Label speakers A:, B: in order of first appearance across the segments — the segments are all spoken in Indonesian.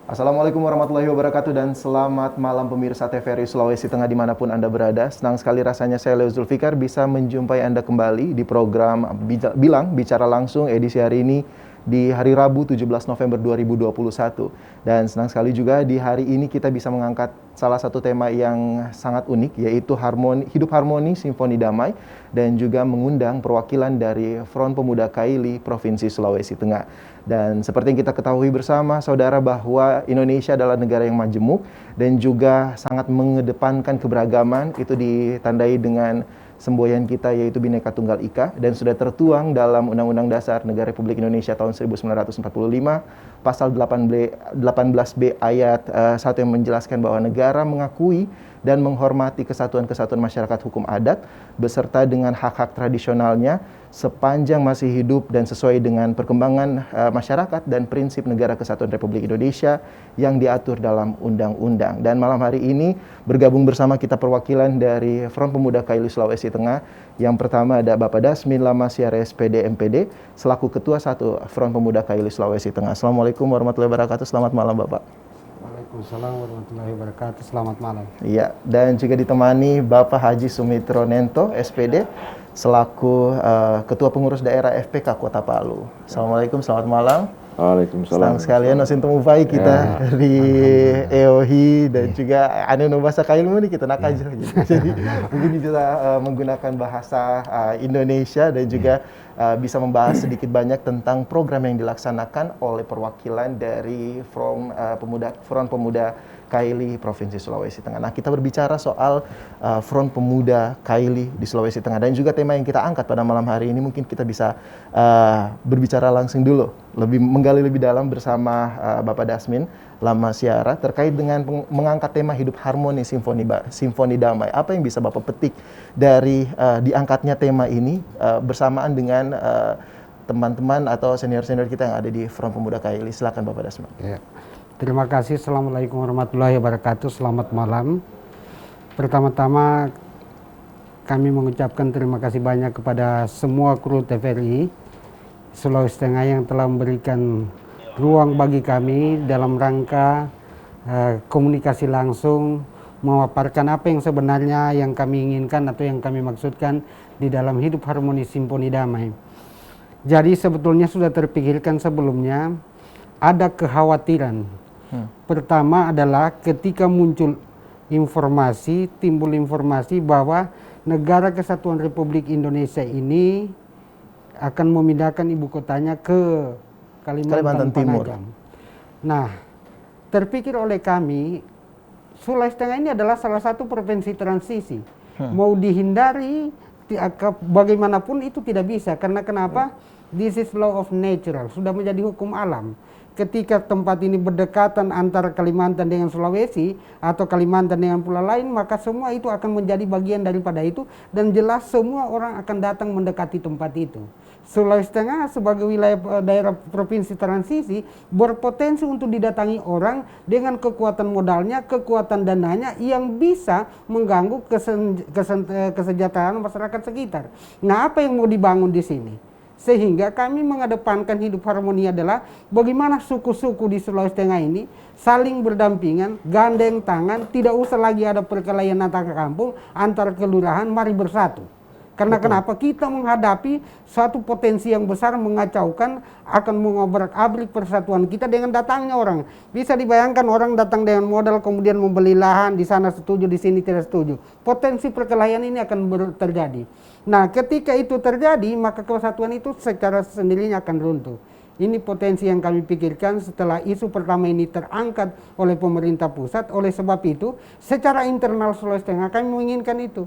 A: Assalamualaikum warahmatullahi wabarakatuh dan selamat malam pemirsa TVRI Sulawesi Tengah dimanapun Anda berada. Senang sekali rasanya saya Leo Zulfikar bisa menjumpai Anda kembali di program Bicara Langsung edisi hari ini di hari Rabu 17 November 2021. Dan senang sekali juga di hari ini kita bisa mengangkat salah satu tema yang sangat unik, yaitu hidup harmoni Simfoni Damai, dan juga mengundang perwakilan dari Front Pemuda Kaili Provinsi Sulawesi Tengah. Dan seperti yang kita ketahui bersama saudara bahwa Indonesia adalah negara yang majemuk dan juga sangat mengedepankan keberagaman, itu ditandai dengan semboyan kita yaitu Bhinneka Tunggal Ika, dan sudah tertuang dalam Undang-Undang Dasar Negara Republik Indonesia tahun 1945 pasal 18B ayat 1 yang menjelaskan bahwa negara mengakui dan menghormati kesatuan-kesatuan masyarakat hukum adat beserta dengan hak-hak tradisionalnya sepanjang masih hidup dan sesuai dengan perkembangan masyarakat dan prinsip Negara Kesatuan Republik Indonesia yang diatur dalam undang-undang. Dan malam hari ini bergabung bersama kita perwakilan dari Front Pemuda Kaili Sulawesi Tengah. Yang pertama ada Bapak Dasmin Lamasyara SPD MPD selaku Ketua 1 Front Pemuda Kaili Sulawesi Tengah. Assalamualaikum warahmatullahi wabarakatuh. Selamat malam Bapak.
B: Waalaikumsalam warahmatullahi wabarakatuh. Selamat malam.
A: Iya, dan juga ditemani Bapak Haji Sumitro Nento SPD selaku Ketua Pengurus Daerah FPK Kota Palu. Assalamualaikum, selamat malam.
C: Waalaikumsalam.
A: Senang sekalian nosin temu baik kita di EOHI dan juga anu bahasa kailmu nih kita nak aja gitu. Jadi mungkin kita menggunakan bahasa Indonesia dan juga bisa membahas sedikit banyak tentang program yang dilaksanakan oleh perwakilan dari Front Pemuda Kaili Provinsi Sulawesi Tengah. Nah, kita berbicara soal Front Pemuda Kaili di Sulawesi Tengah dan juga tema yang kita angkat pada malam hari ini, mungkin kita bisa berbicara langsung dulu, menggali lebih dalam bersama Bapak Dasmin Lamasyara terkait dengan mengangkat tema hidup harmoni Simfoni Damai. Apa yang bisa Bapak petik dari diangkatnya tema ini bersamaan dengan teman-teman atau senior-senior kita yang ada di Front Pemuda Kaili? Silakan Bapak Dasmin.
B: Ya. Terima kasih. Assalamualaikum warahmatullahi wabarakatuh. Selamat malam. Pertama-tama kami mengucapkan terima kasih banyak kepada semua kru TVRI Sulawesi Tengah yang telah memberikan ruang bagi kami dalam rangka komunikasi langsung, memaparkan apa yang sebenarnya yang kami inginkan atau yang kami maksudkan di dalam hidup harmoni Simfoni Damai. Jadi sebetulnya sudah terpikirkan sebelumnya, ada kekhawatiran. Pertama adalah ketika timbul informasi bahwa Negara Kesatuan Republik Indonesia ini akan memindahkan ibu kotanya ke Kalimantan Timur. Nah, terpikir oleh kami, Sulawesi Tengah ini adalah salah satu provinsi transisi. Mau dihindari, bagaimanapun itu tidak bisa. Karena kenapa? This is law of nature, sudah menjadi hukum alam. Ketika tempat ini berdekatan antara Kalimantan dengan Sulawesi atau Kalimantan dengan pulau lain, maka semua itu akan menjadi bagian daripada itu dan jelas semua orang akan datang mendekati tempat itu. Sulawesi Tengah sebagai wilayah daerah provinsi transisi berpotensi untuk didatangi orang dengan kekuatan modalnya, kekuatan dananya yang bisa mengganggu kesejahteraan masyarakat sekitar. Nah, apa yang mau dibangun di sini? Sehingga kami mengedepankan hidup harmoni adalah bagaimana suku-suku di Sulawesi Tengah ini saling berdampingan, gandeng tangan, tidak usah lagi ada perkelahian antar kampung, antar kelurahan, mari bersatu. Karena kenapa? Kita menghadapi suatu potensi yang besar mengacaukan, akan mengobrak-abrik persatuan kita dengan datangnya orang. Bisa dibayangkan orang datang dengan modal kemudian membeli lahan, di sana setuju, di sini tidak setuju. Potensi perkelahian ini akan terjadi. Nah, ketika itu terjadi, maka kesatuan itu secara sendirinya akan runtuh. Ini potensi yang kami pikirkan setelah isu pertama ini terangkat oleh pemerintah pusat. Oleh sebab itu, secara internal Sulawesi Tengah kami menginginkan itu.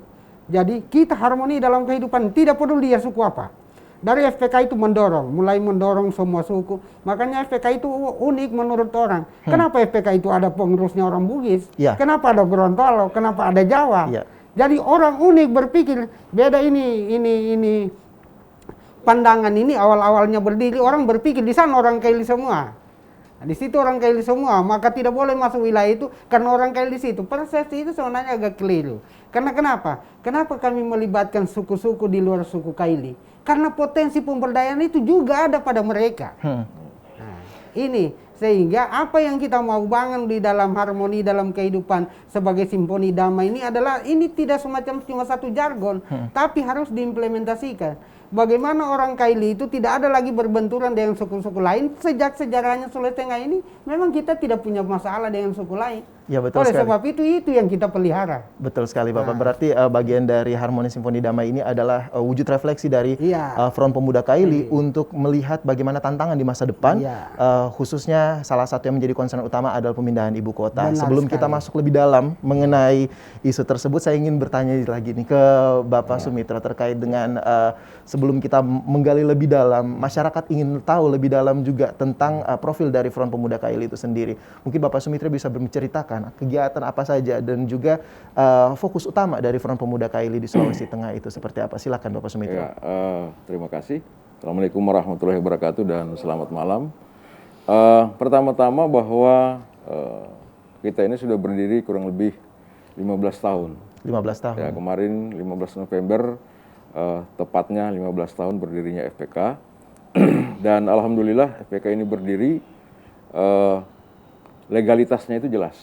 B: Jadi kita harmoni dalam kehidupan, tidak peduli dia suku apa. Dari FPK itu mulai mendorong semua suku. Makanya FPK itu unik menurut orang. Kenapa FPK itu ada pengurusnya orang Bugis? Kenapa ada Gorontalo? Kenapa ada Jawa? Jadi orang unik berpikir, beda ini pandangan ini awal-awalnya berdiri, orang berpikir di sana orang Kaili semua. Nah, di situ orang Kaili semua, maka tidak boleh masuk wilayah itu karena orang Kaili di situ. Persepsi itu sebenarnya agak keliru. Karena kenapa? Kenapa kami melibatkan suku-suku di luar suku Kaili? Karena potensi pemberdayaan itu juga ada pada mereka. Nah, ini Sehingga apa yang kita mau bangun di dalam harmoni dalam kehidupan sebagai simfoni damai ini adalah ini tidak semacam cuma satu jargon, tapi harus diimplementasikan. Bagaimana orang Kaili itu tidak ada lagi berbenturan dengan suku-suku lain. Sejak sejarahnya Sulawesi Tengah ini, memang kita tidak punya masalah dengan suku lain.
A: Ya, betul
B: Oleh
A: sekali.
B: sebab itu yang kita pelihara.
A: Betul sekali Bapak. Berarti bagian dari Harmoni Simfoni Damai ini adalah wujud refleksi dari Front Pemuda Kaili untuk melihat bagaimana tantangan di masa depan, khususnya salah satu yang menjadi concern utama adalah pemindahan ibu kota.
B: Benar
A: Sebelum
B: sekali.
A: kita masuk lebih dalam mengenai isu tersebut, saya ingin bertanya lagi nih ke Bapak Sumitra terkait dengan sebelum kita menggali lebih dalam, masyarakat ingin tahu lebih dalam juga tentang profil dari Front Pemuda Kaili itu sendiri. Mungkin Bapak Sumitra bisa menceritakan kegiatan apa saja dan juga fokus utama dari Front Pemuda Kaili di Sulawesi Tengah itu seperti apa? Silakan Bapak Sumitra.
C: Ya, terima kasih. Assalamualaikum warahmatullahi wabarakatuh dan selamat malam. Pertama-tama bahwa kita ini sudah berdiri kurang lebih 15 tahun.
A: 15 tahun.
C: Ya, kemarin 15 November tepatnya 15 tahun berdirinya FPK. Dan alhamdulillah FPK ini berdiri legalitasnya itu jelas.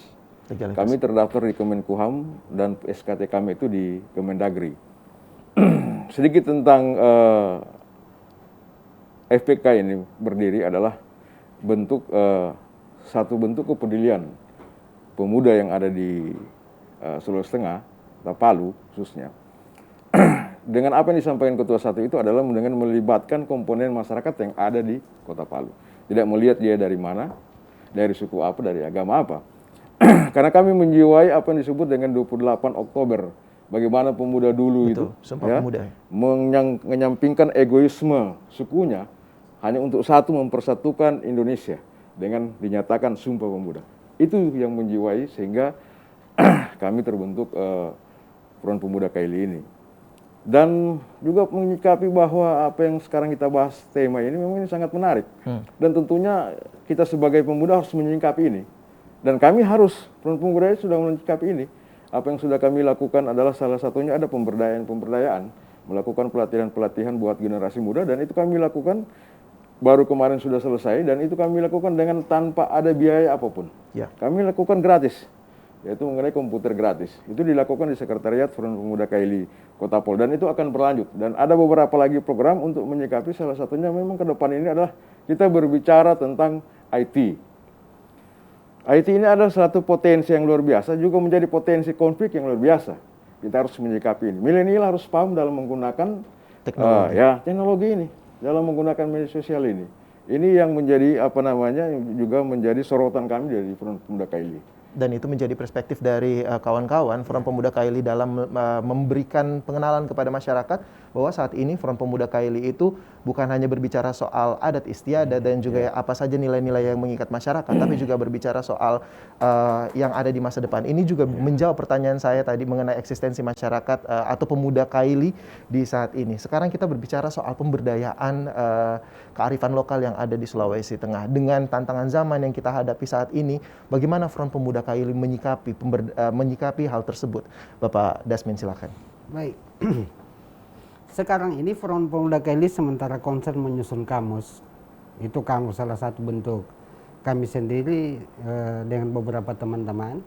A: Legalitas.
C: Kami terdaftar di Kemenkumham dan SKT kami itu di Kemendagri. Sedikit tentang FPK ini berdiri adalah satu bentuk kepedulian pemuda yang ada di Sulawesi Tengah, Palu khususnya. Dengan apa yang disampaikan Ketua Satu itu adalah dengan melibatkan komponen masyarakat yang ada di Kota Palu. Tidak melihat dia dari mana, dari suku apa, dari agama apa. Karena kami menjiwai apa yang disebut dengan 28 Oktober. Bagaimana pemuda dulu itu
A: Sumpah Pemuda.
C: menyampingkan egoisme sukunya hanya untuk satu mempersatukan Indonesia dengan dinyatakan Sumpah Pemuda. Itu yang menjiwai sehingga kami terbentuk Front Pemuda Kaili ini. Dan juga menyikapi bahwa apa yang sekarang kita bahas tema ini memang ini sangat menarik. Dan tentunya kita sebagai pemuda harus menyikapi ini. Dan kami harus, Front Pemuda sudah menyikapi ini. Apa yang sudah kami lakukan adalah salah satunya ada pemberdayaan. Melakukan pelatihan-pelatihan buat generasi muda dan itu kami lakukan baru kemarin sudah selesai dan itu kami lakukan dengan tanpa ada biaya apapun.
A: Ya.
C: Kami lakukan gratis, yaitu mengenai komputer gratis. Itu dilakukan di Sekretariat Front Pemuda Kaili Kota Palu dan itu akan berlanjut. Dan ada beberapa lagi program untuk menyikapi salah satunya memang ke depan ini adalah kita berbicara tentang IT. IT ini adalah suatu potensi yang luar biasa, juga menjadi potensi konflik yang luar biasa. Kita harus menyikapi ini. Milenial harus paham dalam menggunakan teknologi ini, dalam menggunakan media sosial ini. Ini yang menjadi juga menjadi sorotan kami dari Front Pemuda Kaili.
A: Dan itu menjadi perspektif dari kawan-kawan Front Pemuda Kaili dalam memberikan pengenalan kepada masyarakat bahwa saat ini Front Pemuda Kaili itu bukan hanya berbicara soal adat istiadat dan juga apa saja nilai-nilai yang mengikat masyarakat, tapi juga berbicara soal yang ada di masa depan. Ini juga menjawab pertanyaan saya tadi mengenai eksistensi masyarakat atau pemuda Kaili di saat ini. Sekarang kita berbicara soal pemberdayaan kearifan lokal yang ada di Sulawesi Tengah. Dengan tantangan zaman yang kita hadapi saat ini, bagaimana Front Pemuda Kaili menyikapi hal tersebut? Bapak Dasmin, silakan.
B: Baik. Sekarang ini Front Pemuda Kaili sementara concern menyusun kamus. Itu kamus salah satu bentuk. Kami sendiri dengan beberapa teman-teman.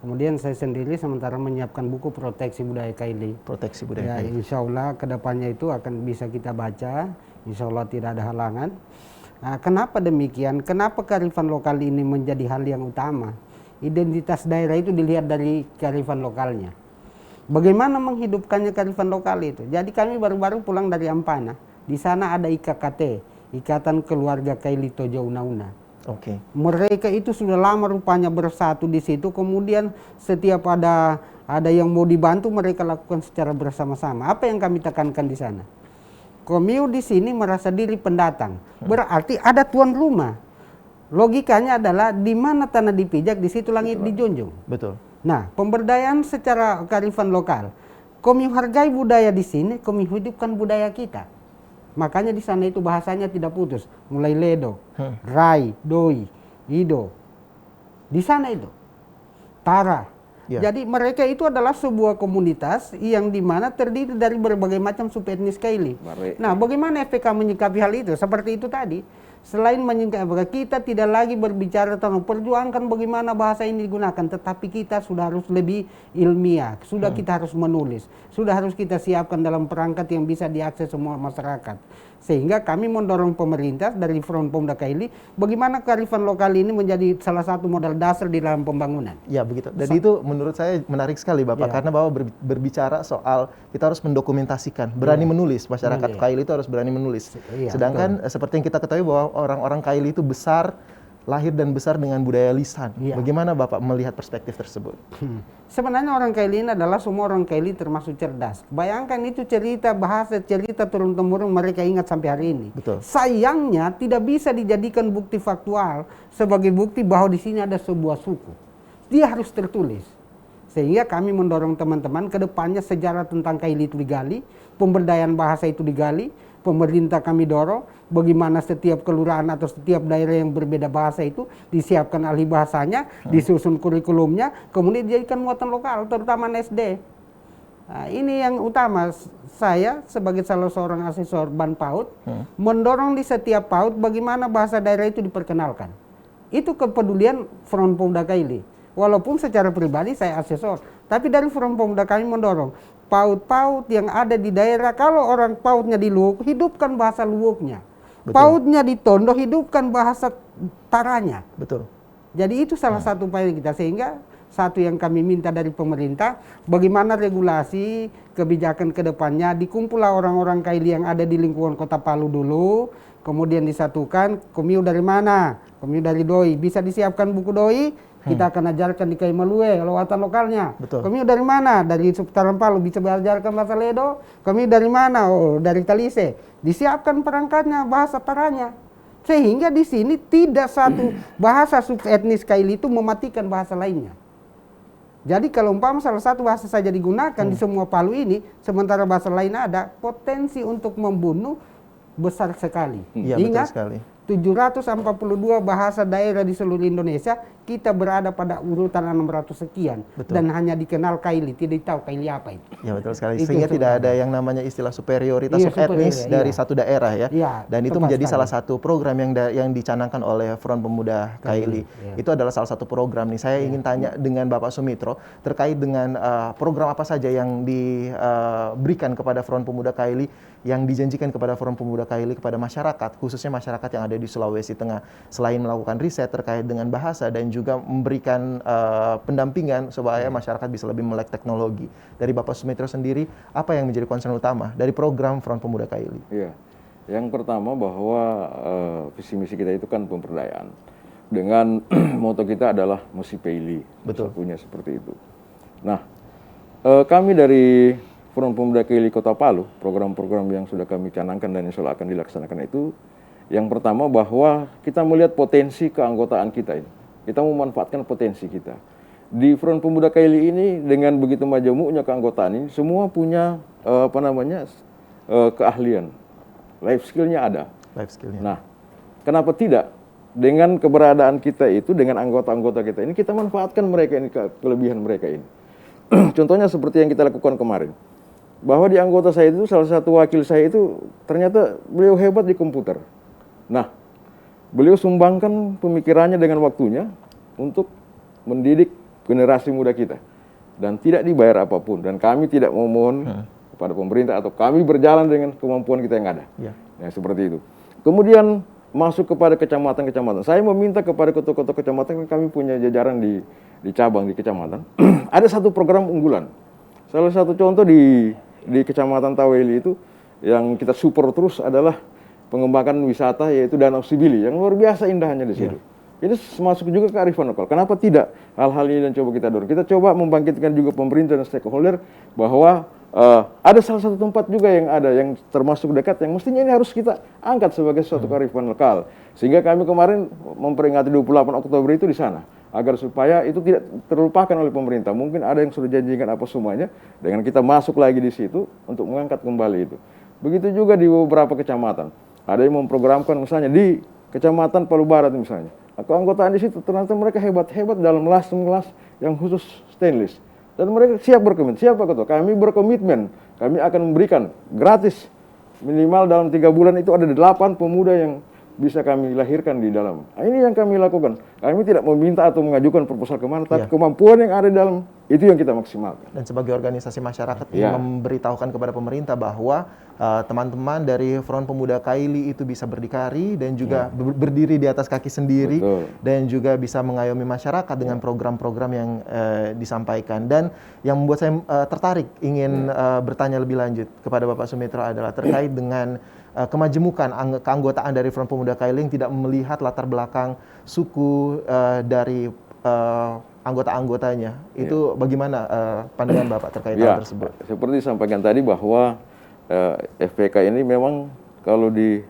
B: Kemudian saya sendiri sementara menyiapkan buku proteksi budaya Kaili.
A: Proteksi budaya Kaili.
B: Insya Allah kedepannya itu akan bisa kita baca. Insya Allah tidak ada halangan. Kenapa demikian? Kenapa kearifan lokal ini menjadi hal yang utama? Identitas daerah itu dilihat dari kearifan lokalnya. Bagaimana menghidupkannya kearifan lokal itu? Jadi kami baru-baru pulang dari Ampana. Di sana ada IKKT, Ikatan Keluarga Kaili Tojo Una-Una.
A: Oke.
B: Mereka itu sudah lama rupanya bersatu di situ. Kemudian setiap ada yang mau dibantu mereka lakukan secara bersama-sama. Apa yang kami tekankan di sana? Komiu di sini merasa diri pendatang. Berarti ada tuan rumah. Logikanya adalah di mana tanah dipijak, di situ langit dijunjung.
A: Betul.
B: Nah, pemberdayaan secara kearifan lokal. Komiu hargai budaya di sini, komiu hidupkan budaya kita. Makanya di sana itu bahasanya tidak putus. Mulai Ledo, Rai, Doi, Ido. Di sana itu. Tara.
A: Ya.
B: Jadi mereka itu adalah sebuah komunitas yang dimana terdiri dari berbagai macam suku etnis Kaili.
C: Mare.
B: Nah, bagaimana FPK menyikapi hal itu? Seperti itu tadi. selain kita tidak lagi berbicara tentang perjuangkan bagaimana bahasa ini digunakan, tetapi kita sudah harus lebih ilmiah, sudah kita harus menulis, sudah harus kita siapkan dalam perangkat yang bisa diakses semua masyarakat. Sehingga kami mendorong pemerintah dari Front Pemuda Kaili, bagaimana kearifan lokal ini menjadi salah satu modal dasar di dalam pembangunan.
A: Ya begitu. Dan itu menurut saya menarik sekali Bapak, karena bahwa berbicara soal kita harus mendokumentasikan, berani menulis. Masyarakat Kaili itu harus berani menulis. Sedangkan seperti yang kita ketahui bahwa orang-orang Kaili itu lahir dan besar dengan budaya lisan. Bagaimana Bapak melihat perspektif tersebut?
B: Sebenarnya orang Kaili ini adalah semua orang Kaili termasuk cerdas. Bayangkan itu bahasa cerita turun-temurun mereka ingat sampai hari ini.
A: Betul.
B: Sayangnya tidak bisa dijadikan bukti faktual sebagai bukti bahwa di sini ada sebuah suku. Dia harus tertulis. Sehingga kami mendorong teman-teman ke depannya sejarah tentang Kaili itu digali, pemberdayaan bahasa itu digali, pemerintah kami dorong bagaimana setiap kelurahan atau setiap daerah yang berbeda bahasa itu disiapkan ahli bahasanya, disusun kurikulumnya, kemudian dijadikan muatan lokal, terutama SD. Nah, ini yang utama. Saya sebagai salah seorang asesor ban PAUD mendorong di setiap PAUD bagaimana bahasa daerah itu diperkenalkan. Itu kepedulian Front Pemuda Kaili. Walaupun secara pribadi saya asesor, tapi dari Front Pemuda kami mendorong PAUD-PAUD yang ada di daerah, kalau orang PAUD-nya di Luwuk, hidupkan bahasa Luwuknya. PAUD-nya di Tondo, hidupkan bahasa Taranya.
A: Betul.
B: Jadi itu salah satu upaya kita, sehingga satu yang kami minta dari pemerintah, bagaimana regulasi kebijakan ke depannya, dikumpullah orang-orang Kaili yang ada di lingkungan Kota Palu dulu, kemudian disatukan, Komiu dari mana? Komiu dari Doi, bisa disiapkan buku Doi, kita akan ajarkan di Kaimalue, lewatan lokalnya.
A: Betul.
B: Kami dari mana? Dari seputaran Palu, bisa belajarkan bahasa Ledo. Kami dari mana? Oh, dari Talise. Disiapkan perangkatnya, bahasa Taranya. Sehingga di sini tidak satu bahasa subetnis Kaili itu mematikan bahasa lainnya. Jadi kalau umpama salah satu bahasa saja digunakan di semua Palu ini, sementara bahasa lain ada, potensi untuk membunuh besar sekali.
A: Iya,
B: Ingat,
A: betul sekali.
B: 742 bahasa daerah di seluruh Indonesia, kita berada pada urutan 600 sekian.
A: Betul.
B: Dan hanya dikenal Kaili, tidak tahu Kaili apa itu.
A: Ya betul sekali.
B: Itu
A: Sehingga tidak
B: sebenarnya
A: ada yang namanya istilah superioritas
B: Iya,
A: etnis
B: superior,
A: dari
B: iya.
A: satu daerah ya.
B: Iya,
A: Dan itu
B: tepat
A: menjadi
B: sekali.
A: salah satu program yang dicanangkan oleh Front Pemuda Kaili.
B: Iya.
A: Itu adalah salah satu program nih. Saya ingin tanya dengan Bapak Sumitro terkait dengan program apa saja yang diberikan kepada Front Pemuda Kaili, yang dijanjikan kepada Front Pemuda Kaili kepada masyarakat, khususnya masyarakat yang ada di Sulawesi Tengah, selain melakukan riset terkait dengan bahasa dan juga memberikan pendampingan supaya masyarakat bisa lebih melek teknologi. Dari Bapak Sumitro sendiri, apa yang menjadi concern utama dari program Front Pemuda Kaili?
C: Iya, yang pertama bahwa visi misi kita itu kan pemberdayaan. Dengan moto kita adalah Musi Peili,
A: Betul.
C: sakunya seperti itu. Nah, kami dari Front Pemuda Kaili Kota Palu, program-program yang sudah kami canangkan dan insya Allah akan dilaksanakan itu, yang pertama bahwa kita melihat potensi keanggotaan kita ini. Kita memanfaatkan potensi kita. Di Front Pemuda Kaili ini dengan begitu majemuknya keanggotaan ini, semua punya keahlian, life skill-nya ada.
A: Life skill-nya.
C: Nah, kenapa tidak? Dengan keberadaan kita itu, dengan anggota-anggota kita ini, kita manfaatkan mereka ini, kelebihan mereka ini. Contohnya seperti yang kita lakukan kemarin. Bahwa di anggota saya itu, salah satu wakil saya itu, ternyata beliau hebat di komputer. Nah, beliau sumbangkan pemikirannya dengan waktunya untuk mendidik generasi muda kita. Dan tidak dibayar apapun. Dan kami tidak memohon kepada pemerintah atau kami berjalan dengan kemampuan kita yang ada.
A: Ya.
C: Nah, seperti itu. Kemudian masuk kepada kecamatan-kecamatan. Saya meminta kepada kota-kota kecamatan, kami punya jajaran di cabang di kecamatan. Ada satu program unggulan. Salah satu contoh di Kecamatan Taweli itu yang kita support terus adalah pengembangan wisata, yaitu Danau Sibili yang luar biasa indahnya di situ. Ini masuk juga ke kearifan lokal. Kenapa tidak hal-hal ini dan coba kita dorong? Kita coba membangkitkan juga pemerintah dan stakeholder bahwa ada salah satu tempat juga yang termasuk dekat yang mestinya ini harus kita angkat sebagai suatu kearifan lokal. Sehingga kami kemarin memperingati 28 Oktober itu di sana agar supaya itu tidak terlupakan oleh pemerintah. Mungkin ada yang sudah janjikan apa semuanya, dengan kita masuk lagi di situ untuk mengangkat kembali itu. Begitu juga di beberapa kecamatan. Ada yang memprogramkan misalnya di Kecamatan Palu Barat misalnya. Keanggotaan di situ ternyata mereka hebat-hebat dalam kelas yang khusus stainless. Dan mereka siap berkomitmen. Siapa ketua? Kami berkomitmen. Kami akan memberikan gratis minimal dalam 3 bulan itu ada 8 pemuda yang bisa kami lahirkan di dalam. Nah, ini yang kami lakukan. Kami tidak meminta atau mengajukan proposal kemana, tapi kemampuan yang ada di dalam itu yang kita maksimalkan.
A: Dan sebagai organisasi masyarakat
C: Ya.
A: memberitahukan kepada pemerintah bahwa teman-teman dari Front Pemuda Kaili itu bisa berdikari dan juga berdiri di atas kaki sendiri.
C: Betul.
A: Dan juga bisa mengayomi masyarakat dengan program-program yang disampaikan. Dan yang membuat saya tertarik ingin bertanya lebih lanjut kepada Bapak Soumitro adalah terkait dengan kemajemukan keanggotaan dari Front Pemuda Kaili yang tidak melihat latar belakang suku dari anggota-anggotanya. Itu bagaimana pandangan Bapak terkait hal tersebut?
C: Seperti disampaikan tadi bahwa FPK ini memang kalau di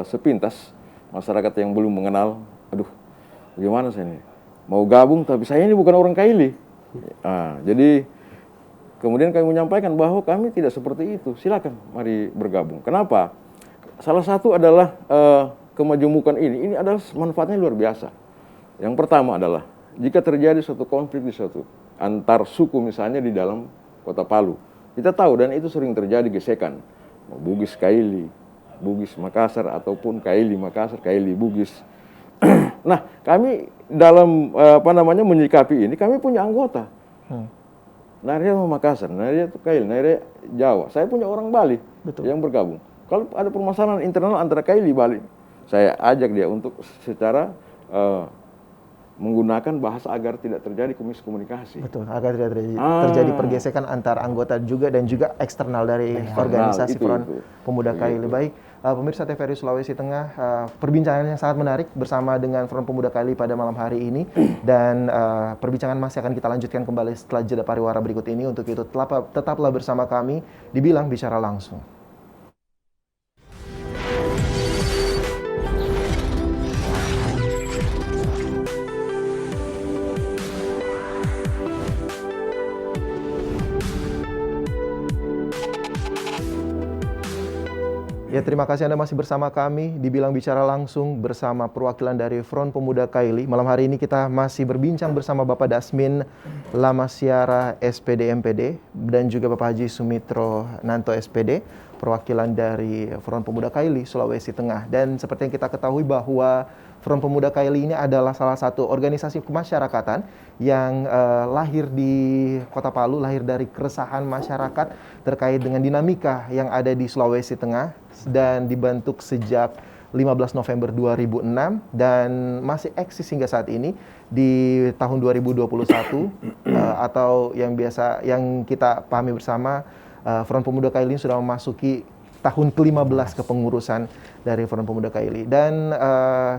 C: sepintas masyarakat yang belum mengenal, aduh bagaimana saya ini mau gabung tapi saya ini bukan orang Kaili. Nah, jadi kemudian kami menyampaikan bahwa kami tidak seperti itu, silakan mari bergabung. Kenapa? Salah satu adalah kemajemukan ini adalah manfaatnya luar biasa. Yang pertama adalah jika terjadi suatu konflik di suatu antar suku misalnya di dalam kota Palu, kita tahu dan itu sering terjadi gesekan, Bugis Kaili, Bugis Makassar ataupun Kaili Makassar, Kaili Bugis. Nah, kami dalam menyikapi ini kami punya anggota. Naria Makassar, Naria Kaili, Naria Jawa. Saya punya orang Bali yang bergabung. Kalau ada permasalahan internal antara Kaili Bali, saya ajak dia untuk secara menggunakan bahasa agar tidak terjadi miskomunikasi.
A: Betul, agar tidak terjadi pergesekan antar anggota juga dan juga eksternal dari organisasi Front Pemuda Kaili. Baik, pemirsa TVRI Sulawesi Tengah, perbincangan yang sangat menarik bersama dengan Front Pemuda Kaili pada malam hari ini, dan perbincangan masih akan kita lanjutkan kembali setelah jeda pariwara berikut ini. Untuk itu tetaplah bersama kami di Bilang Bicara Langsung. Ya, terima kasih Anda masih bersama kami di Bilang Bicara Langsung bersama perwakilan dari Front Pemuda Kaili. Malam hari ini kita masih berbincang bersama Bapak Dasmin Lamasyara SPD MPD dan juga Bapak Haji Soumitro Nanto SPD, perwakilan dari Front Pemuda Kaili Sulawesi Tengah. Dan seperti yang kita ketahui bahwa Front Pemuda Kaili ini adalah salah satu organisasi kemasyarakatan yang lahir di Kota Palu, lahir dari keresahan masyarakat terkait dengan dinamika yang ada di Sulawesi Tengah, dan dibentuk sejak 15 November 2006 dan masih eksis hingga saat ini di tahun 2021 atau yang kita pahami bersama, Front Pemuda Kaili sudah memasuki tahun ke-15 kepengurusan dari Front Pemuda Kaili. Dan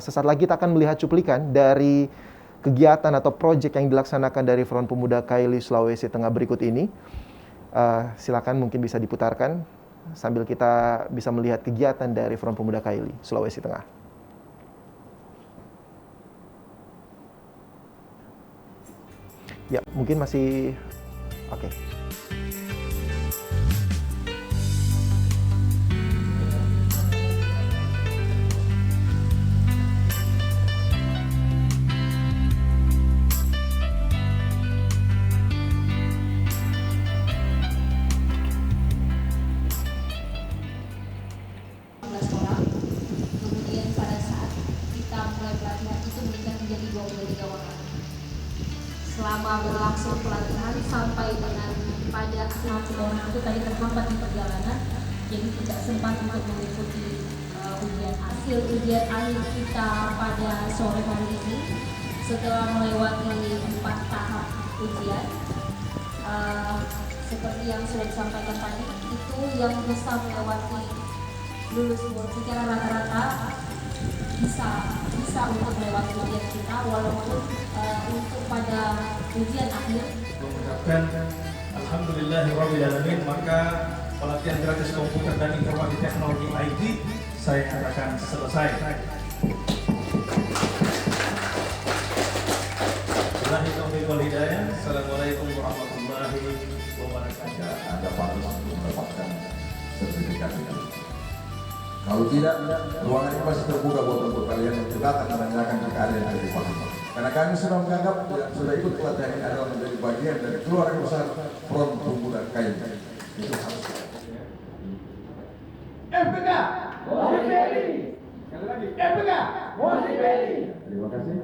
A: sesaat lagi kita akan melihat cuplikan dari kegiatan atau proyek yang dilaksanakan dari Front Pemuda Kaili Sulawesi Tengah berikut ini. Silakan mungkin bisa diputarkan sambil kita bisa melihat kegiatan dari Front Pemuda Kaili Sulawesi Tengah. Ya, mungkin masih oke.
D: Selama berlangsung pelatihan sampai dengan pada 6 orang itu tadi terhambat di perjalanan, jadi tidak sempat untuk mengikuti hasil ujian akhir kita pada sore hari ini. Setelah melewati 4 tahap ujian, seperti yang sudah disampaikan tadi, itu yang bisa melewati lulus secara rata-rata bisa untuk melewati ujian kita, walaupun untuk pada ujian akhir.
E: Mengucapkan Alhamdulillahirrahmanirrahim, maka pelatihan gratis komputer dan informasi teknologi IT saya katakan selesai. Assalamualaikum warahmatullahi wabarakatuh.
F: Anda pantas untuk mendapatkan sertifikat ini. Kalau tidak, ruangan ini masih terbuka buat kalian untuk datang menanyakan jika ada yang tidak paham. Karena kami sudah menganggap sudah ikut pelatihan ini adalah menjadi bagian dari keluarga besar Front Pemuda Kaili. Itu harus. FPK. Terima kasih.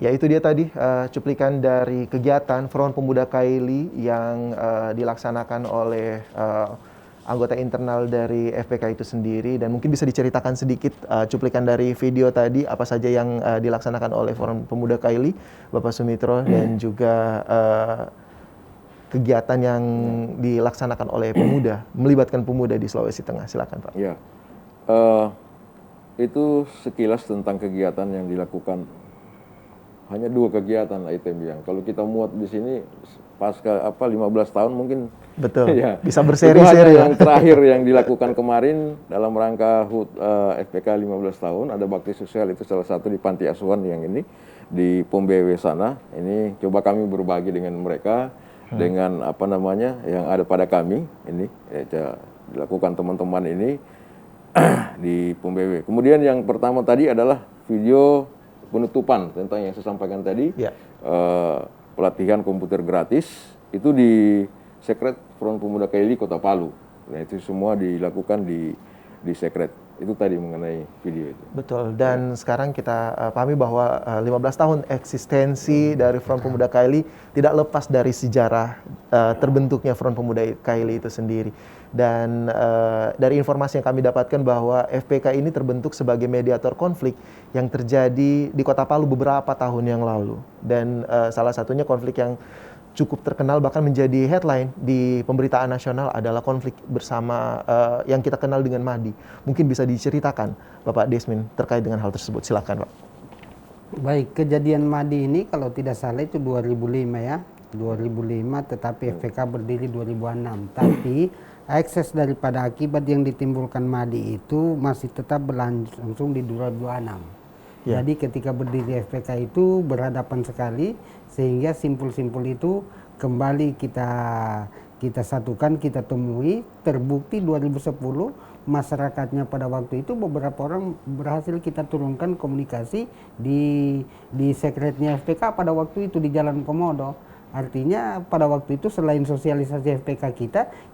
A: Ya itu dia tadi cuplikan dari kegiatan Front Pemuda Kaili yang dilaksanakan oleh anggota internal dari FPK itu sendiri, dan mungkin bisa diceritakan sedikit cuplikan dari video tadi apa saja yang dilaksanakan oleh Front Pemuda Kaili, Bapak Sumitro, dan juga kegiatan yang dilaksanakan oleh pemuda, melibatkan pemuda di Sulawesi Tengah. Silakan Pak.
C: Ya, itu sekilas tentang kegiatan yang dilakukan. Hanya 2 kegiatan item yang kalau kita muat di sini pasca 15 tahun mungkin
A: betul
C: ya,
A: bisa berseri-seri
C: yang terakhir yang dilakukan kemarin dalam rangka HUT FPK 15 tahun ada bakti sosial, itu salah satu di panti asuhan yang ini di Pombewe sana. Ini coba kami berbagi dengan mereka dengan apa namanya yang ada pada kami ini dilakukan teman-teman ini di Pombewe. Kemudian yang pertama tadi adalah video penutupan tentang yang saya sampaikan tadi, pelatihan komputer gratis itu di Sekret Front Pemuda Kaili Kota Palu. Nah itu semua dilakukan di Sekret. Itu tadi mengenai video itu.
A: Betul, dan sekarang kita pahami bahwa 15 tahun eksistensi dari Front Pemuda Kaili tidak lepas dari sejarah terbentuknya Front Pemuda Kaili itu sendiri. Dan dari informasi yang kami dapatkan bahwa FPK ini terbentuk sebagai mediator konflik yang terjadi di Kota Palu beberapa tahun yang lalu. Dan salah satunya konflik yang cukup terkenal bahkan menjadi headline di pemberitaan nasional adalah konflik bersama yang kita kenal dengan Madi. Mungkin bisa diceritakan Bapak Desmin terkait dengan hal tersebut. Silakan Pak.
B: Baik, kejadian Madi ini kalau tidak salah itu 2005 ya. 2005 tetapi FPK berdiri 2006. Tapi ekses daripada akibat yang ditimbulkan Madi itu masih tetap berlangsung di 2006.
A: Ya.
B: Jadi ketika berdiri FPK itu berhadapan sekali sehingga simpul-simpul itu kembali kita satukan, kita temui, terbukti 2010 masyarakatnya pada waktu itu beberapa orang berhasil kita turunkan komunikasi di sekretnya FPK pada waktu itu di Jalan Komodo. Artinya pada waktu itu selain sosialisasi FPK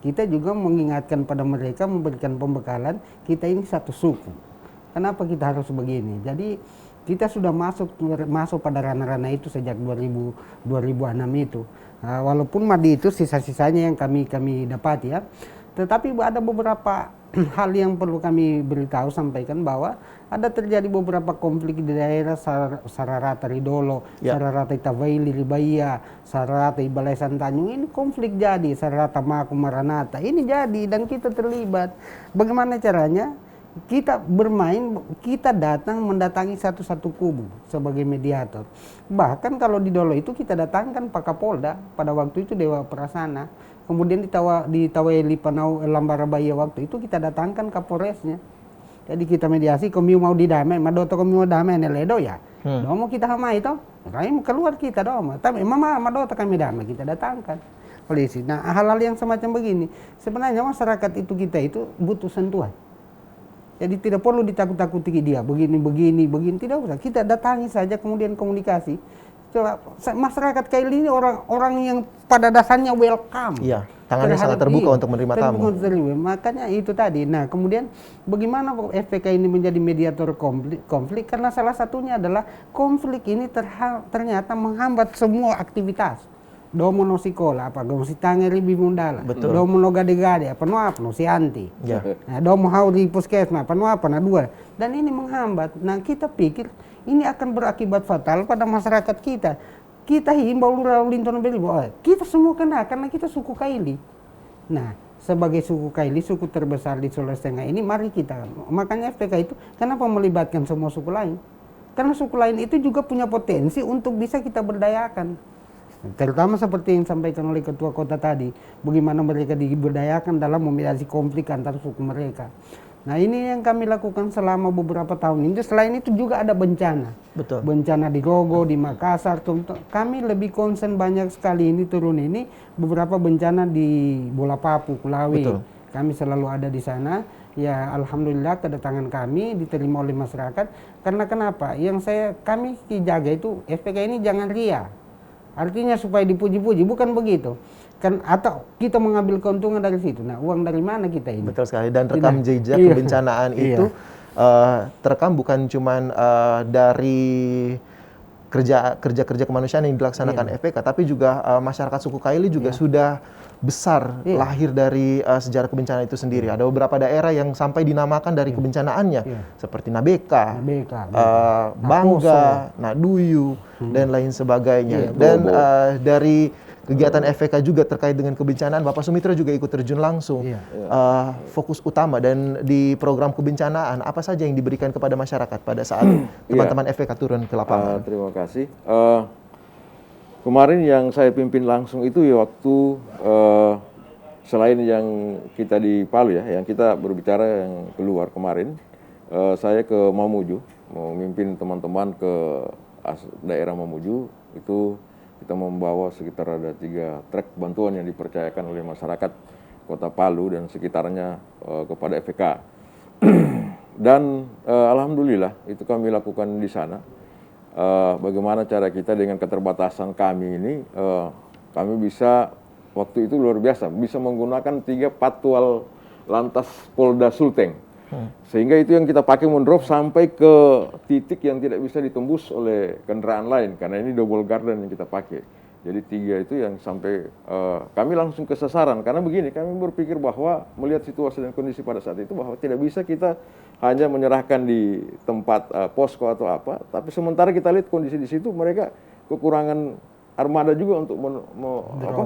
B: kita juga mengingatkan pada mereka, memberikan pembekalan, kita ini satu suku. Kenapa kita harus begini? Jadi kita sudah masuk pada ranah-ranah itu sejak 2006 itu. Walaupun Madi itu sisa-sisanya yang kami dapati ya. Tetapi ada beberapa hal yang perlu kami beritahu, sampaikan bahwa ada terjadi beberapa konflik di daerah Sararata Ridolo, Sararata Itawaili Ribaya, Sararata Ibalesan Tanjung. Ini konflik jadi, Sararata Maku Maranata. Ini jadi dan kita terlibat. Bagaimana caranya? Kita bermain, kita mendatangi satu-satu kubu sebagai mediator. Bahkan kalau di Dolo itu kita datangkan Pak Kapolda, pada waktu itu Dewa Prasana. Kemudian di Taweli Panau Lambarabaya waktu itu kita datangkan Kapolresnya. Jadi kita mediasi, kami mau didamai, madoto kami mau damai neledo ya. Domo kita hamai itu, raim keluar kita domo. Tapi mama madoto kami damai, kita datangkan polisi. Nah hal-hal yang semacam begini, sebenarnya masyarakat itu kita itu butuh sentuhan. Jadi tidak perlu ditakut-takuti dia, begini, tidak usah. Kita datangi saja kemudian komunikasi. Coba, masyarakat Kaili ini orang yang pada dasarnya welcome.
A: Iya, tangannya sangat terbuka untuk menerima tamu.
B: Makanya itu tadi. Nah kemudian bagaimana FPK ini menjadi mediator konflik? Karena salah satunya adalah konflik ini ternyata menghambat semua aktivitas. Domo no sikola, apa domo si tangeri bimundala, domo no gade-gade, apa no si anti, nah, domo hau di puskesmas, apa na dua, dan ini menghambat. Nah kita pikir ini akan berakibat fatal pada masyarakat kita. Kita himbau lurah linton beli bahwa kita semua kena karena kita suku Kaili. Nah sebagai suku Kaili, suku terbesar di Sulawesi Tengah ini, mari kita, makanya FPK itu kenapa melibatkan semua suku lain? Karena suku lain itu juga punya potensi untuk bisa kita berdayakan. Terutama seperti yang disampaikan oleh Ketua Kota tadi, bagaimana mereka diberdayakan dalam memediasi konflik antar suku mereka. Nah ini yang kami lakukan selama beberapa tahun ini. Selain itu juga ada bencana.
A: Betul.
B: Bencana di Rogo, di Makassar. Kami lebih concern banyak sekali ini turun ini beberapa bencana di Bola Papu, Kulawi.
A: Betul.
B: Kami selalu ada di sana. Ya alhamdulillah kedatangan kami diterima oleh masyarakat. Karena kenapa? Yang kami jaga itu FPK ini jangan ria. Artinya supaya dipuji-puji, bukan begitu. Kan atau kita mengambil keuntungan dari situ. Nah, uang dari mana kita ini?
A: Betul sekali. Dan rekam jejak
B: Iya.
A: kebencanaan
B: Iya.
A: itu terekam bukan cuman dari kerja kemanusiaan yang dilaksanakan FPK, tapi juga masyarakat suku Kaili juga sudah besar lahir dari sejarah kebencanaan itu sendiri. Ada beberapa daerah yang sampai dinamakan dari kebencanaannya, seperti Nabeka, Bangga, Naduyu, dan lain sebagainya. Dan dari kegiatan FPK juga terkait dengan kebencanaan, Bapak Sumitra juga ikut terjun langsung. Fokus utama dan di program kebencanaan apa saja yang diberikan kepada masyarakat pada saat teman-teman FPK turun ke lapangan?
C: Terima kasih. Kemarin yang saya pimpin langsung itu ya waktu selain yang kita di Palu ya, yang kita berbicara yang keluar kemarin, saya ke Mamuju, mau mimpin teman-teman ke daerah Mamuju. Itu kita membawa sekitar ada 3 truk bantuan yang dipercayakan oleh masyarakat Kota Palu dan sekitarnya kepada FPK. Dan alhamdulillah itu kami lakukan di sana. Bagaimana cara kita dengan keterbatasan kami ini, kami bisa waktu itu luar biasa, bisa menggunakan 3 patwal lantas Polda Sulteng. Sehingga itu yang kita pakai mendrop sampai ke titik yang tidak bisa ditembus oleh kendaraan lain, karena ini double garden yang kita pakai. Jadi 3 itu yang sampai kami langsung ke sasaran, karena begini, kami berpikir bahwa melihat situasi dan kondisi pada saat itu bahwa tidak bisa kita hanya menyerahkan di tempat posko atau apa, tapi sementara kita lihat kondisi di situ mereka kekurangan armada juga untuk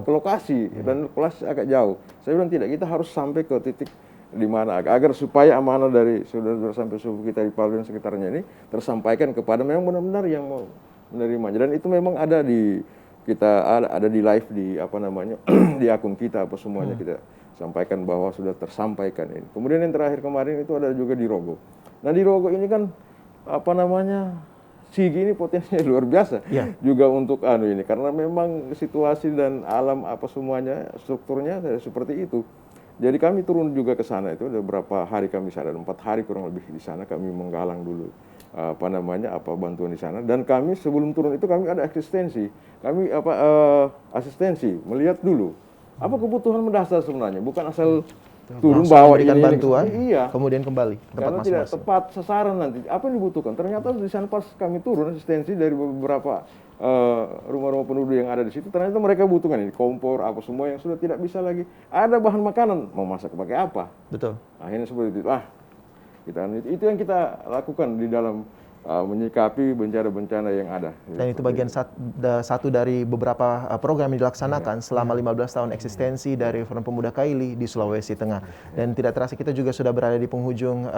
C: ke lokasi dan lokasi agak jauh. Saya bilang tidak, kita harus sampai ke titik di mana agar supaya amanah dari saudara-saudara sampai suku kita di Palu dan sekitarnya ini tersampaikan kepada memang benar-benar yang mau menerimanya. Dan itu memang ada di kita ada di live di di akun kita apa semuanya kita sampaikan bahwa sudah tersampaikan ini. Kemudian yang terakhir kemarin itu ada juga di Rogo. Nah di Rogo ini kan Sigi ini potensinya luar biasa juga untuk ini, karena memang situasi dan alam apa semuanya strukturnya seperti itu. Jadi kami turun juga ke sana, itu ada beberapa hari kami sana, 4 hari kurang lebih di sana kami menggalang dulu bantuan di sana. Dan kami sebelum turun itu kami ada asistensi, asistensi melihat dulu apa kebutuhan mendasar sebenarnya, bukan asal turun bawa
A: memberikan bantuan, kemudian kembali ke tempat
C: karena tidak tepat sasaran nanti apa yang dibutuhkan. Ternyata di sana pas kami turun asistensi dari beberapa rumah-rumah penduduk yang ada di situ, ternyata mereka butuhkan ini kompor apa semua yang sudah tidak bisa lagi ada bahan makanan, mau masak pakai apa.
A: Betul.
C: Akhirnya seperti itu. Itu yang kita lakukan di dalam menyikapi bencana-bencana yang ada.
A: Dan itu bagian satu dari beberapa program yang dilaksanakan selama 15 tahun eksistensi dari Forum Pemuda Kaili di Sulawesi Tengah. Dan tidak terasa kita juga sudah berada di penghujung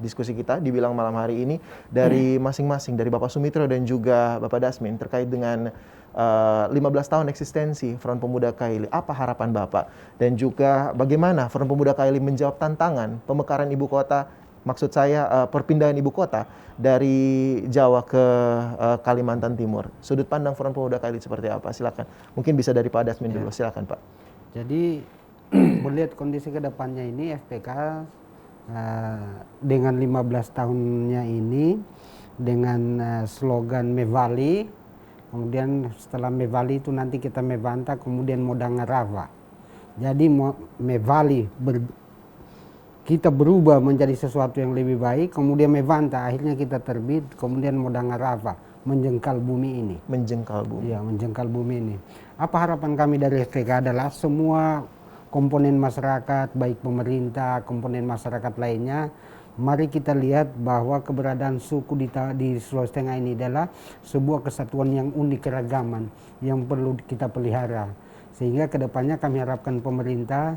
A: diskusi kita di Bilang malam hari ini, dari masing-masing, dari Bapak Sumitra dan juga Bapak Dasmin terkait dengan 15 tahun eksistensi Forum Pemuda Kaili. Apa harapan Bapak? Dan juga bagaimana Forum Pemuda Kaili menjawab tantangan pemekaran ibu kota, maksud saya perpindahan ibu kota dari Jawa ke Kalimantan Timur. Sudut pandang Forum Pemuda Kaili seperti apa? Silakan. Mungkin bisa dari Pak Dasmin dulu. Silakan Pak.
B: Jadi melihat kondisi kedepannya ini FPK dengan 15 tahunnya ini dengan slogan Mevali, kemudian setelah Mevali itu nanti kita Mevanta, kemudian Modangarava. Jadi Mevali kita berubah menjadi sesuatu yang lebih baik, kemudian Mevanta, akhirnya kita terbit, kemudian Modangarava, menjengkal bumi ini.
A: Menjengkal bumi.
B: Iya, menjengkal bumi ini. Apa harapan kami dari FPK adalah semua komponen masyarakat, baik pemerintah, komponen masyarakat lainnya, mari kita lihat bahwa keberadaan suku di Sulawesi Tengah ini adalah sebuah kesatuan yang unik, keragaman, yang perlu kita pelihara. Sehingga kedepannya kami harapkan pemerintah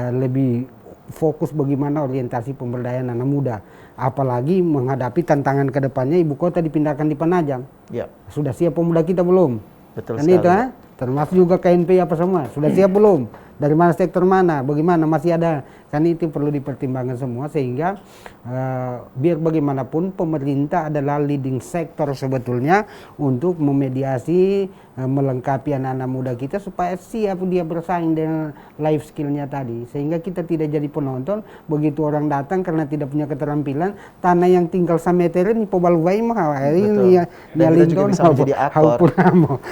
B: lebih fokus bagaimana orientasi pemberdayaan anak muda, apalagi menghadapi tantangan kedepannya ibu kota dipindahkan di Penajam.
A: Ya.
B: Sudah siap pemuda kita belum?
A: Betul
B: Dan
A: sekali.
B: itu termasuk juga KNP apa semua. Sudah siap belum? Dari mana sektor mana? Bagaimana? Masih ada? Kan itu perlu dipertimbangkan semua sehingga biar bagaimanapun pemerintah adalah leading sektor sebetulnya untuk memediasi, melengkapi anak-anak muda kita supaya siap dia bersaing dengan life skillnya tadi. Sehingga kita tidak jadi penonton, begitu orang datang karena tidak punya keterampilan, tanah yang tinggal sameter ini pobalwai mah ini ya
A: Dan kita juga bisa menjadi aktor.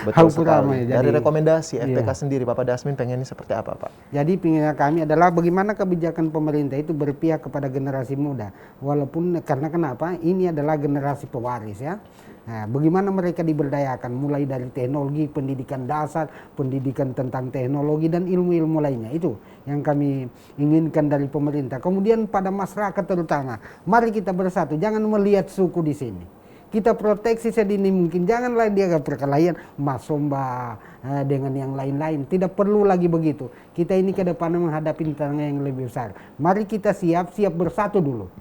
A: Betul sekali.
B: Jadi,
A: Dari rekomendasi FPK sendiri, Bapak Dasmin pengennya seperti apa, Pak?
B: jadi pinginnya kami adalah bagaimana kebijakan pemerintah itu berpihak kepada generasi muda. Walaupun karena kenapa? Ini adalah generasi pewaris ya. Nah, bagaimana mereka diberdayakan mulai dari teknologi, pendidikan dasar, pendidikan tentang teknologi dan ilmu-ilmu lainnya. Itu yang kami inginkan dari pemerintah. Kemudian pada masyarakat terutama, mari kita bersatu, jangan melihat suku di sini. Kita proteksi sedini mungkin, janganlah dia perkelahian Mas Somba dengan yang lain-lain. Tidak perlu lagi begitu. Kita ini ke depan menghadapi tantangan yang lebih besar. Mari kita siap bersatu dulu.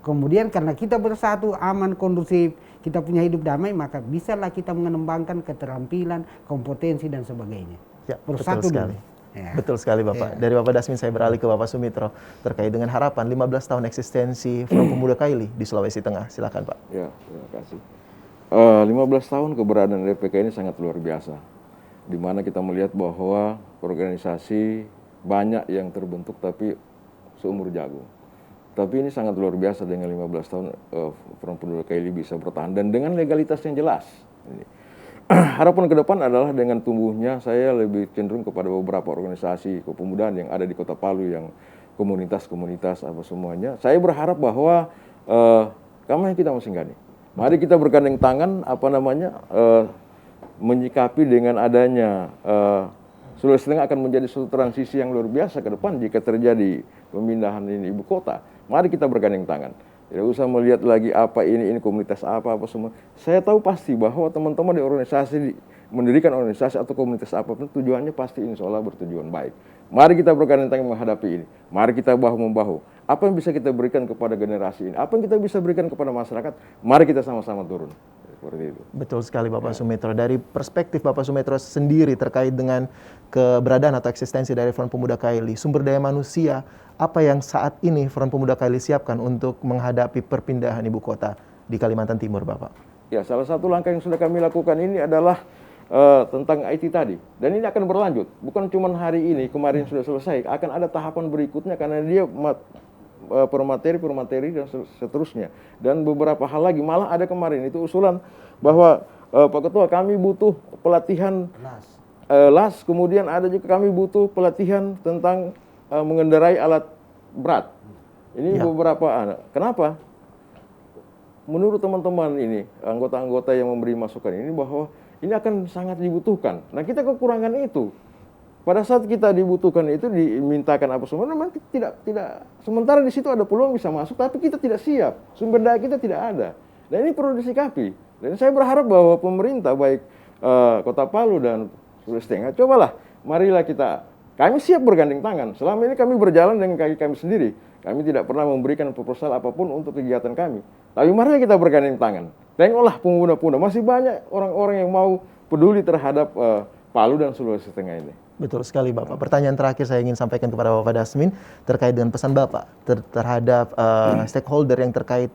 B: Kemudian karena kita bersatu, aman, kondusif, kita punya hidup damai, maka bisalah kita mengembangkan keterampilan, kompetensi dan sebagainya.
A: Ya,
B: Bersatu
A: betul sekali.
B: dulu. Ya.
A: Betul sekali Bapak. Dari Bapak Dasmin saya beralih ke Bapak Sumitro terkait dengan harapan 15 tahun eksistensi Front Pemuda Kaili di Sulawesi Tengah. Silakan Pak.
C: Ya, terima kasih. 15 tahun keberadaan RPK ini sangat luar biasa. Di mana kita melihat bahwa organisasi banyak yang terbentuk tapi seumur jagung. Tapi ini sangat luar biasa dengan 15 tahun Front Pemuda Kaili bisa bertahan dan dengan legalitas yang jelas. Harapan ke depan adalah dengan tumbuhnya, saya lebih cenderung kepada beberapa organisasi kepemudaan yang ada di Kota Palu, yang komunitas-komunitas apa semuanya. Saya berharap bahwa kami kita Masinggani, mari kita bergandeng tangan menyikapi dengan adanya Sulawesi Tengah akan menjadi suatu transisi yang luar biasa ke depan jika terjadi pemindahan ini ibu kota. Mari kita bergandeng tangan. Tidak usah melihat lagi apa ini komunitas apa semua. Saya tahu pasti bahwa teman-teman di organisasi, mendirikan organisasi atau komunitas apapun tujuannya pasti insya Allah bertujuan baik. Mari kita bergandeng tangan menghadapi ini. Mari kita bahu-membahu. Apa yang bisa kita berikan kepada generasi ini? Apa yang kita bisa berikan kepada masyarakat? Mari kita sama-sama turun. Seperti itu.
A: Betul sekali Bapak Sumitro. Dari perspektif Bapak Sumitro sendiri terkait dengan keberadaan atau eksistensi dari Front Pemuda Kaili, sumber daya manusia, apa yang saat ini Front Pemuda Kaili siapkan untuk menghadapi perpindahan ibu kota di Kalimantan Timur, Bapak?
C: Ya, salah satu langkah yang sudah kami lakukan ini adalah tentang IT tadi. Dan ini akan berlanjut. Bukan cuma hari ini, kemarin sudah selesai. Akan ada tahapan berikutnya karena dia per materi dan seterusnya. Dan beberapa hal lagi. Malah ada kemarin itu usulan bahwa Pak Ketua kami butuh pelatihan LAS. Kemudian ada juga kami butuh pelatihan tentang mengendarai alat berat. Ini beberapa anak. Kenapa? Menurut teman-teman ini, anggota-anggota yang memberi masukan ini bahwa ini akan sangat dibutuhkan. Nah, kita kekurangan itu. Pada saat kita dibutuhkan itu dimintakan apa semua, memang tidak sementara di situ ada peluang bisa masuk, tapi kita tidak siap. Sumber daya kita tidak ada. Dan ini perlu disikapi. Dan saya berharap bahwa pemerintah baik Kota Palu dan Sulawesi Tengah, cobalah, marilah kami siap bergandeng tangan. Selama ini kami berjalan dengan kaki kami sendiri. Kami tidak pernah memberikan proposal apapun untuk kegiatan kami. Tapi mari kita bergandeng tangan. Tengoklah pemuda-pemuda, masih banyak orang-orang yang mau peduli terhadap Palu dan Sulawesi Tengah ini.
A: Betul sekali Bapak. Pertanyaan terakhir saya ingin sampaikan kepada Bapak Dasmin terkait dengan pesan Bapak terhadap stakeholder yang terkait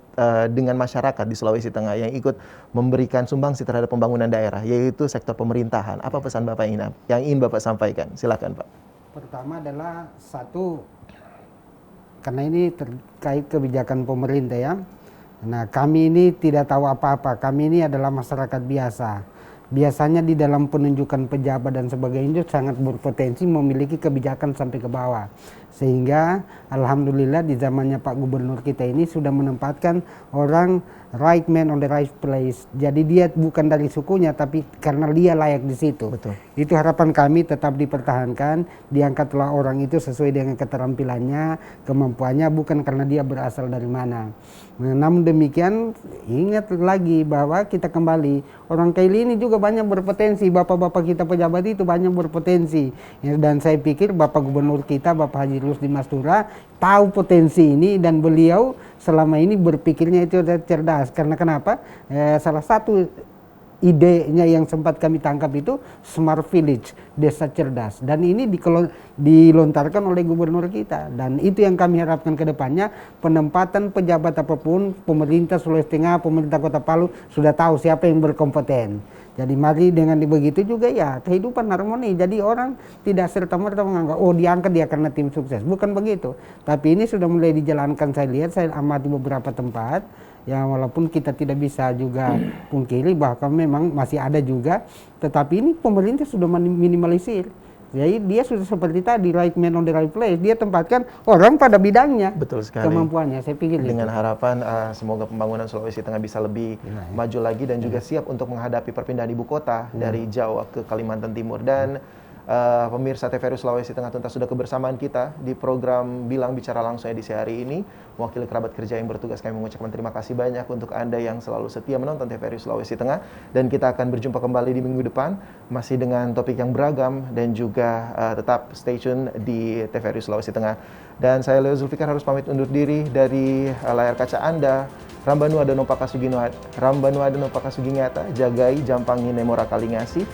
A: dengan masyarakat di Sulawesi Tengah yang ikut memberikan sumbangsi terhadap pembangunan daerah, yaitu sektor pemerintahan. Apa pesan Bapak yang ingin Bapak sampaikan? Silakan Pak.
B: Pertama adalah karena ini terkait kebijakan pemerintah ya. Nah, kami ini tidak tahu apa-apa. Kami ini adalah masyarakat biasa. Biasanya di dalam penunjukan pejabat dan sebagainya sangat berpotensi memiliki kebijakan sampai ke bawah. Sehingga alhamdulillah di zamannya Pak Gubernur kita ini sudah menempatkan orang right man on the right place. Jadi dia bukan dari sukunya tapi karena dia layak di situ.
A: Betul.
B: Itu harapan kami tetap dipertahankan, diangkatlah orang itu sesuai dengan keterampilannya, kemampuannya, bukan karena dia berasal dari mana. Nah, namun demikian ingat lagi bahwa kita kembali, orang Kaili ini juga banyak berpotensi, bapak-bapak kita pejabat itu banyak berpotensi. Ya, dan saya pikir Bapak Gubernur kita, Bapak Haji Rusdi Mastura, tahu potensi ini dan beliau selama ini berpikirnya itu cerdas. Karena kenapa? Salah satu idenya yang sempat kami tangkap itu Smart Village, desa cerdas, dan ini dilontarkan oleh gubernur kita, dan itu yang kami harapkan ke depannya. Penempatan pejabat apapun, pemerintah Sulawesi Tengah, pemerintah Kota Palu sudah tahu siapa yang berkompeten. Jadi mari dengan begitu juga ya kehidupan harmoni. Jadi orang tidak serta-merta menganggap oh diangkat dia karena tim sukses, bukan begitu. Tapi ini sudah mulai dijalankan, saya lihat, saya amati beberapa tempat. Ya walaupun kita tidak bisa juga pungkiri bahwa memang masih ada juga, tetapi ini pemerintah sudah minimalisir. Jadi dia sudah seperti tadi, right man on the right place. Dia tempatkan orang pada bidangnya,
A: Betul sekali.
B: kemampuannya. Saya pikir
A: Dengan
B: itu.
A: harapan semoga pembangunan Sulawesi Tengah bisa lebih maju lagi dan juga siap untuk menghadapi perpindahan ibu kota dari Jawa ke Kalimantan Timur. Dan pemirsa TVRI Sulawesi Tengah, tuntas sudah kebersamaan kita di program Bilang Bicara Langsung edisi hari ini. Mewakili kerabat kerja yang bertugas, kami mengucapkan terima kasih banyak untuk Anda yang selalu setia menonton TVRI Sulawesi Tengah. Dan kita akan berjumpa kembali di minggu depan masih dengan topik yang beragam dan juga tetap stay tune di TVRI Sulawesi Tengah. Dan saya Leo Zulfikar harus pamit undur diri dari layar kaca Anda. Rambanu Adano Pakasugingata, jagai Jampangi Nemora Kalingasi.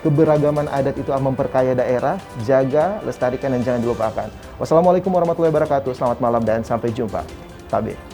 A: Keberagaman adat itu memperkaya daerah, jaga, lestarikan dan jangan dilupakan. Wassalamualaikum warahmatullahi wabarakatuh. Selamat malam dan sampai jumpa. Tabir.